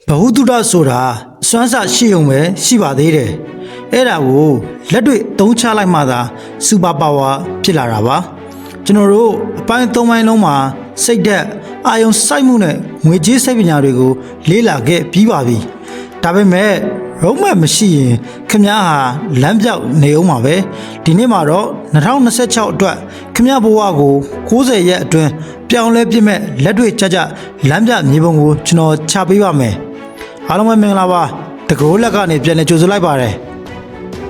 ဘဟုတုတဆိုတာစွမ်းစရှိုံပဲရှိပါသေးတယ်အဲ့ဒါကိုလက်တွေ့သုံးချလိုက်မှသာစူပါပါဝါဖြစ်လာတာပါကျွန်တော်တို့အပိုင်း၃ပိုင်းလုံးမှာစိတ်ဓာတ်အာယုံစိုက်မှုနဲ့ငွေကြေးစိတ်ပညာတွေကိုလေ့လာခဲ့ပြီးပါပြီဒါပေမဲ့ရုံးမဲ့မရှိရင်ခင်ဗျားဟာလမ်းပြောက်နေအောင်ပါပဲဒီနေ့မှာတော့2026အတွက်ခင်ဗျားဘဝကို60ရက်အတွင်းပြောင်းလဲပြစ်မဲ့လက်တွေ့ကြလမ်းပြမြေပုံကိုကျွန်တော်ချပေးပါမယ်အားလုံးပဲမင်္ဂလာပါတကောလက်ကနေပြန်လည်ကြိုဆိုလိုက်ပါတယ်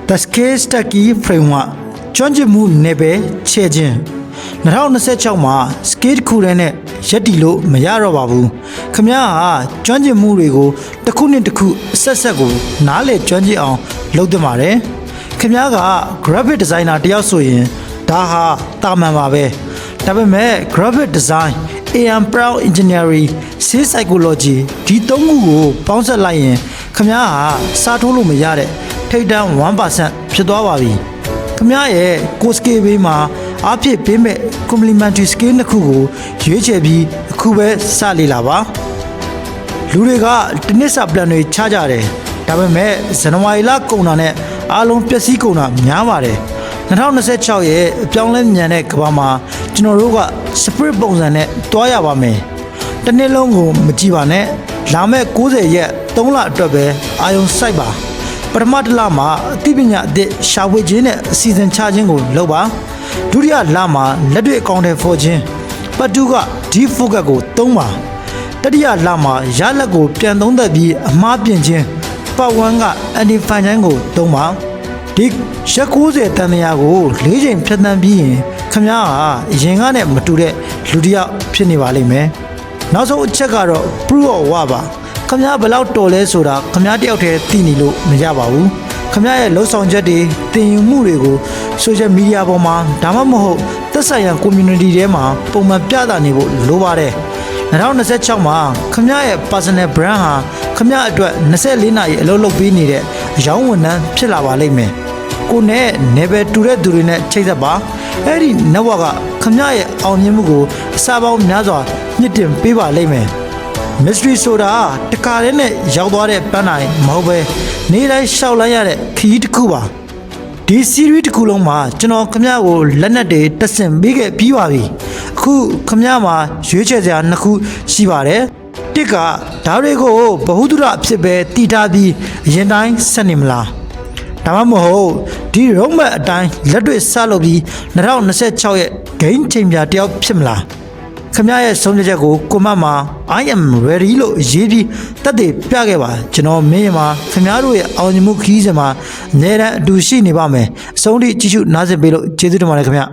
The Scale Stacky Framework ကျွမ်းကျင်မှုနယ်ပယ်ချဲ့ခြင်း2026မှာ scale တစ်ခုတည်းနဲ့ရက်တီလို့မရတော့ပါဘူးခင်ဗျားဟာကျွမ်းကျင်မှုတွေကိုတစ်ခုနဲ့တစ်ခုအဆက်ဆက်ကိုနားလည်ကျွမ်းကျင်အောင်လုပ်သင့်ပါတယ်ခင်ဗျားက graphic designer တယောက်ဆိုရင်ဒါဟာတာမန်ပါပဲဒါပေမဲ့ graphic design AM Proud Engineering Sales Psychology ဒီသုံးခုကိုပေါင်းစပ်လိုက်ရင်ခင်ဗျားဟာစားထိုးလို့မရတဲ့ထိပ်တန်း 1% ဖြစ်သွားပါပြီခင်ဗျားရဲ့ course scale ဘေးမှာအားဖြည့်ပေးမဲ့ complementary skill တစ်ခုကိုရွေးချယ်ပြီးအခုပဲစလေ့လာပါလူတွေကတနစ်စာ plan တွေချကြတယ်ဒါပေမဲ့ဇန်နဝါရီလကုန်တာနဲ့အားလုံးပျက်စီးကုန်တာများပါတယ်2026ရဲ့အပြောင်းလဲမြန်တဲ့ကမ္ဘာမှာကျွန်တော်တို့က spirit ပုံစံနဲ့တွားရပါမယ်တစ်နှစ်လုံးကိုမကြည့်ပါနဲ့လာမဲ့60ရက်3လအတွက်ပဲအာယုံစိုက်ပါပထမတစ်လမှာအသိပညာအသစ်ရှာဖွေခြင်းနဲ့အစီအစဉ်ချခြင်းကိုလုပ်ပါဒုတိယလမှာလက်တွေ့အကောင့်ထဲဖော်ခြင်းပတ်တူကဒီ focus ကိုသုံးပါတတိယလမှာရလက်ကိုပြန်သုံးသပ်ပြီးအမှားပြင်ခြင်းပတ်ဝန်းက anti function ကိုသုံးပါဒီရက်90တန်တရားကို၄ချိန်ဖြတ်သန်းပြီးရင်ခင်ဗျားဟာအရင်ကနဲ့မတူတဲ့လူတစ်ယောက်ဖြစ်နေပါလိမ့်မယ်နောက်ဆုံးအချက်ကတော့ proof of work ပါခင်ဗျားဘယ်လောက်တော်လဲဆိုတာခင်ဗျားတယောက်တည်းသိနေလို့မရပါဘူးခင်ဗျားရဲ့လှုပ်ဆောင်ချက်တွေတင်ယူမှုတွေကို social media ပေါ်မှာဒါမှမဟုတ်သက်ဆိုင်ရာ community ထဲမှာပုံမှန်ပြသနေဖို့လိုပါတယ်2026မှာခင်ဗျားရဲ့ personal brand ဟာခင်ဗျားအတွက်24နာရီအလုပ်လုပ်ပေးနေတဲ့အယောင်းဝန်ထမ်းဖြစ်လာပါလိမ့်မယ်ကိုနဲ့နယ်ပယ်တူတဲ့သူတွေနဲ့ချိတ်ဆက်ပါအဲ့ဒီ network ကခင်ဗျားရဲ့အောင်မြင်မှုကိုအစားပေါင်းများစွာမြင့်တင်ပေးပါလိမ့်မယ် mystery ဆိုတာတခါတည်းနဲ့ရောက်သွားတဲ့ပန်းနိုင်မဟုတ်ပဲနေ့တိုင်းရှောက်လိုက်ရတဲ့ခရီးတစ်ခုပါဒီ series တစ်ခုလုံးမှာကျွန်တော်ခင်ဗျားကိုလက်နက်တွေတက်ဆင်ပေးခဲ့ပြီးပါပြီအခုခင်ဗျားမှာရွေးချယ်စရာ2ခုရှိပါတယ်တစ်ကဒါတွေကိုဘဟုတုတအဖြစ်ပဲတည်ထားပြီးအရင်တိုင်းဆက်နေမလားဒါမှမဟုတ်ဒီ roadmap အတိုင်းလက်တွေ့စလုပ်ပြီး2026ရဲ့ game changer တယောက်ဖြစ်မလားခင်ဗျားရဲ့ဆုံးဖြတ်ချက်ကိုကွန်မန့်မှာ I am ready လို့ရေးပြီးတက်တည်ပြခဲ့ပါကျွန်တော်မင်းမှာခင်ဗျားတို့ရဲ့အောင်မြင်မှုခီးစဉ်မှာအများအားအတူရှိနေပါမယ်အဆုံးထိကြည့်ရှုနားဆင်ပေးလို့ကျေးဇူးတင်ပါတယ်ခင်ဗျ